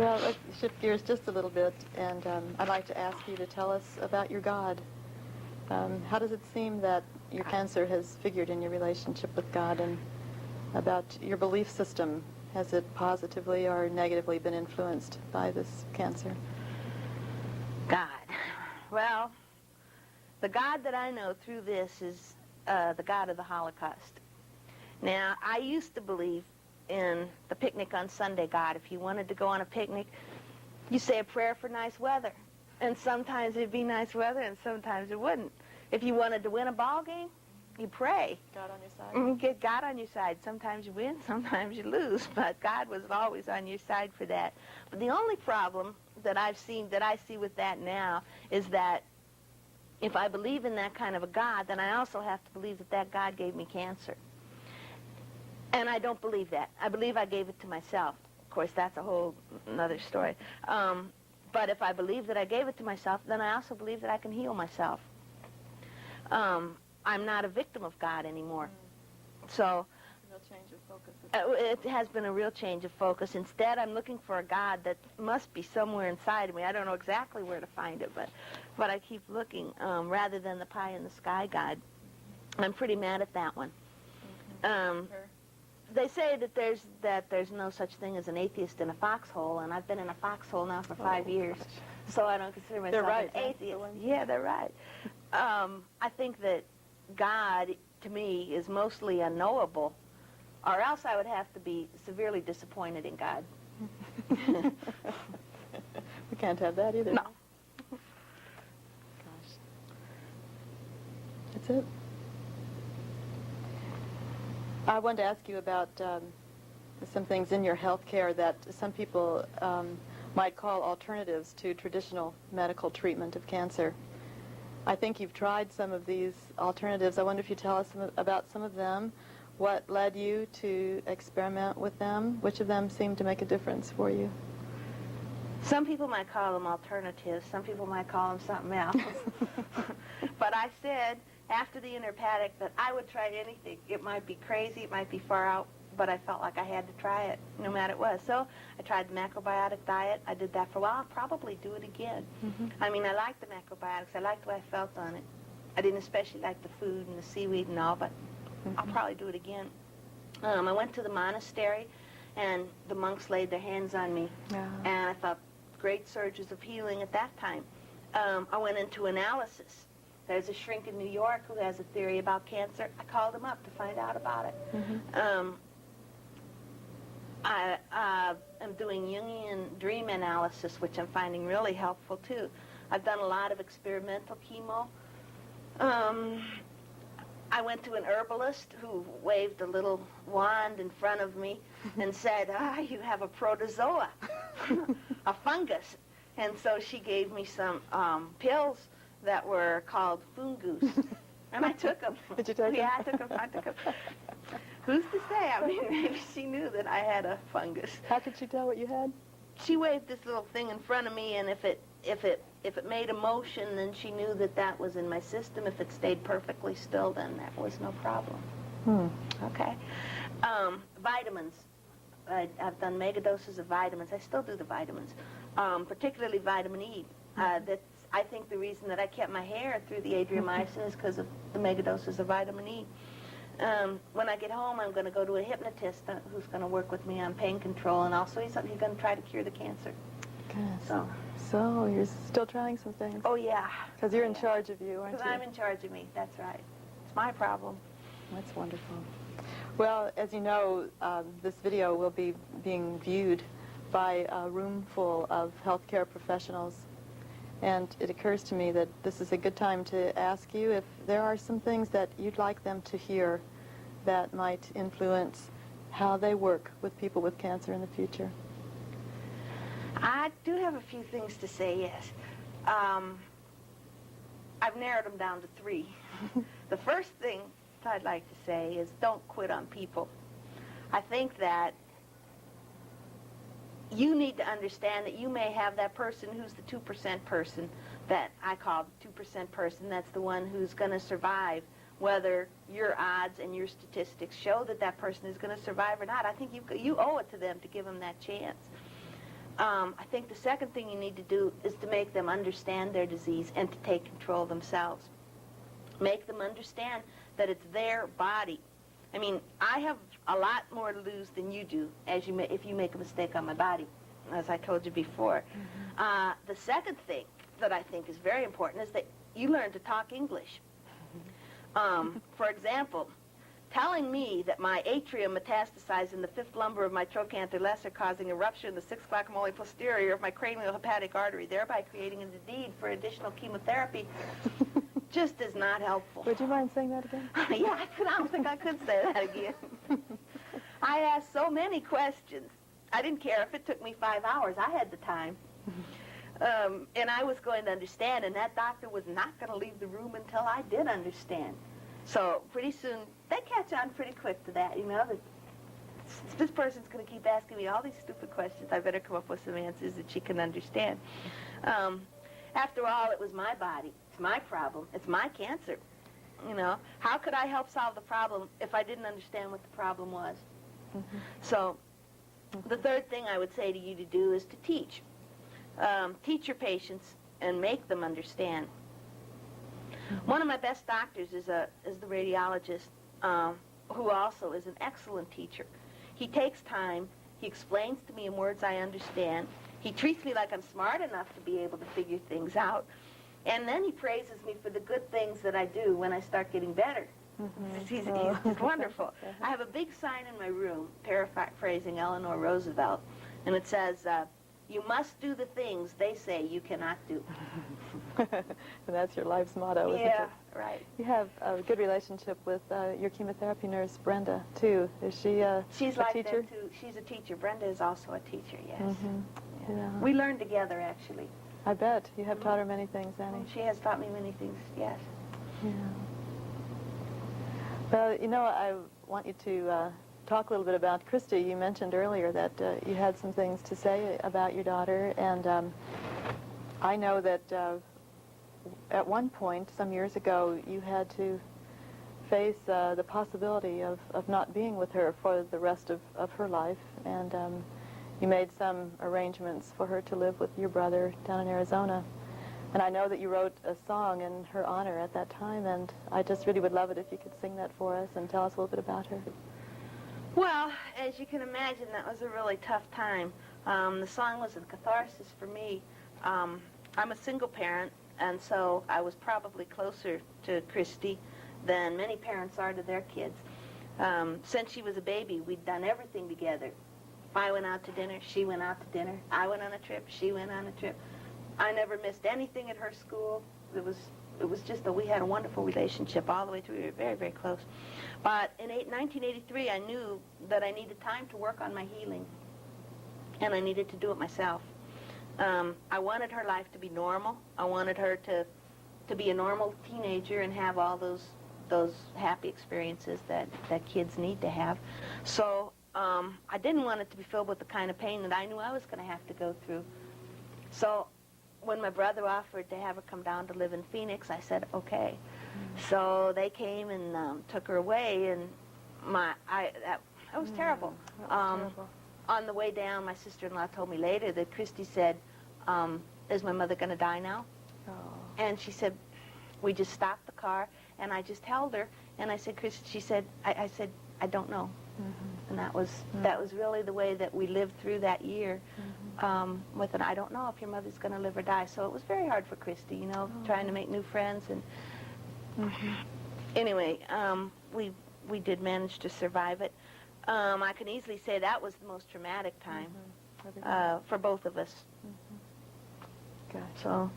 Well, let's shift gears just a little bit, and I'd like to ask you to tell us about your God. How does it seem that your cancer has figured in your relationship with God, and about your belief system? Has it positively or negatively been influenced by this cancer? God. Well, the God that I know through this is the God of the Holocaust. Now, I used to believe in the picnic on Sunday God. If you wanted to go on a picnic, you say a prayer for nice weather. And sometimes it'd be nice weather, and sometimes it wouldn't. If you wanted to win a ball game, you pray. God on your side? Get God on your side. Sometimes you win, sometimes you lose, but God was always on your side for that. But the only problem that I see with that now is that if I believe in that kind of a God, then I also have to believe that that God gave me cancer. And I don't believe that. I believe I gave it to myself. Of course, that's a whole another story. But if I believe that I gave it to myself, then I also believe that I can heal myself. I'm not a victim of God anymore. So Real change of focus. it has been a real change of focus. Instead, I'm looking for a God that must be somewhere inside of me. I don't know exactly where to find it, but I keep looking, rather than the pie-in-the-sky God. I'm pretty mad at that one. They say that there's no such thing as an atheist in a foxhole, and I've been in a foxhole now for 5 years, so I don't consider myself an atheist. Yeah, they're right. I think that God, to me, is mostly unknowable, or else I would have to be severely disappointed in God. We can't have that either. No. Gosh. That's it. I wanted to ask you about some things in your health care that some people might call alternatives to traditional medical treatment of cancer. I think you've tried some of these alternatives. I wonder if you tell us about some of them, what led you to experiment with them, which of them seemed to make a difference for you? Some people might call them alternatives, some people might call them something else. But I said, after the intrahepatic, that I would try anything. It might be crazy, it might be far out, but I felt like I had to try it, no matter what. So I tried the macrobiotic diet. I did that for a while. I'll probably do it again. I mean, I liked the macrobiotics. I liked what I felt on it. I didn't especially like the food and the seaweed and all, but I'll probably do it again. I went to the monastery, and the monks laid their hands on me, and I felt great surges of healing at that time. I went into analysis. There's a shrink in New York who has a theory about cancer. I called him up to find out about it. I am doing Jungian dream analysis, which I'm finding really helpful, too. I've done a lot of experimental chemo. I went to an herbalist who waved a little wand in front of me and said, you have a protozoa, a fungus. And so she gave me some pills that were called fungus. And I took them. Did you take them? Yeah, I took them. Who's to say? I mean, maybe she knew that I had a fungus. How could she tell what you had? She waved this little thing in front of me, and if it made a motion, then she knew that that was in my system. If it stayed perfectly still, then that was no problem. Okay. Vitamins. I've done mega doses of vitamins. I still do the vitamins, particularly vitamin E. That's, I think, the reason that I kept my hair through the adriamycin is because of the mega doses of vitamin E. When I get home, I'm going to go to a hypnotist who's going to work with me on pain control, and also he's going to try to cure the cancer. Good. So you're still trying some things? Oh, yeah. Because you're in charge of you, aren't you? Because I'm in charge of me, that's right. It's my problem. That's wonderful. Well, as you know, this video will be being viewed by a room full of healthcare professionals. And it occurs to me that this is a good time to ask you if there are some things that you'd like them to hear that might influence how they work with people with cancer in the future. I do have a few things to say, yes. I've narrowed them down to 3. The first thing I'd like to say is don't quit on people. I think that you need to understand that you may have that person who's the 2% person that I call the 2% person. That's the one who's going to survive, whether your odds and your statistics show that that person is going to survive or not. I think you owe it to them to give them that chance. I think the second thing you need to do is to make them understand their disease and to take control themselves. Make them understand that it's their body. I mean, I have a lot more to lose than you do if you make a mistake on my body, as I told you before. The second thing that I think is very important is that you learn to talk English. For example, telling me that my atrium metastasized in the fifth lumbar of my trochanter lesser, causing a rupture in the sixth guacamole posterior of my cranial hepatic artery, thereby creating a need for additional chemotherapy, just is not helpful. Would you mind saying that again? Yeah, I don't think I could say that again. I asked so many questions. I didn't care if it took me 5 hours. I had the time. And I was going to understand, and that doctor was not going to leave the room until I did understand. So pretty soon, they catch on pretty quick to that, you know, that this person's going to keep asking me all these stupid questions. I better come up with some answers that she can understand. After all, it was my body. It's my problem. It's my cancer. You know, how could I help solve the problem if I didn't understand what the problem was? So the third thing I would say to you to do is to teach. Teach your patients and make them understand. One of my best doctors is the radiologist, who also is an excellent teacher. He takes time. He explains to me in words I understand. He treats me like I'm smart enough to be able to figure things out. And then he praises me for the good things that I do when I start getting better. He's wonderful. I have a big sign in my room, paraphrasing Eleanor Roosevelt, and it says, "You must do the things they say you cannot do." And that's your life's motto, isn't it? Yeah, right. You have a good relationship with your chemotherapy nurse, Brenda, too. Is she She's a like teacher? that, too. She's a teacher. Brenda is also a teacher, yes. Yeah. We learned together, actually. I bet. You have taught her many things, Annie. She has taught me many things, yes. Yeah. Well, you know, I want you to talk a little bit about Christy. You mentioned earlier that you had some things to say about your daughter, and I know that at one point, some years ago, you had to face the possibility of not being with her for the rest of her life, and you made some arrangements for her to live with your brother down in Arizona. And I know that you wrote a song in her honor at that time, and I just really would love it if you could sing that for us and tell us a little bit about her. Well, as you can imagine, that was a really tough time. The song was a catharsis for me. I'm a single parent, and so I was probably closer to Christy than many parents are to their kids. Since she was a baby, we'd done everything together. If I went out to dinner, she went out to dinner. I went on a trip, she went on a trip. I never missed anything at her school. It was just that we had a wonderful relationship all the way through. We were very, very close. But in 1983, I knew that I needed time to work on my healing, and I needed to do it myself. I wanted her life to be normal. I wanted her to be a normal teenager and have all those happy experiences that kids need to have. So I didn't want it to be filled with the kind of pain that I knew I was going to have to go through. So when my brother offered to have her come down to live in Phoenix, I said, okay. So they came and took her away, and that was terrible. That was terrible. On the way down, my sister-in-law told me later that Christy said, is my mother going to die now? Oh. And she said, we just stopped the car, and I just held her, and I said, she said, I said, I don't know. And that was really the way that we lived through that year, with an I don't know if your mother's going to live or die. So it was very hard for Christy, you know, trying to make new friends. And anyway, we did manage to survive it. I can easily say that was the most traumatic time for both of us. Gotcha. So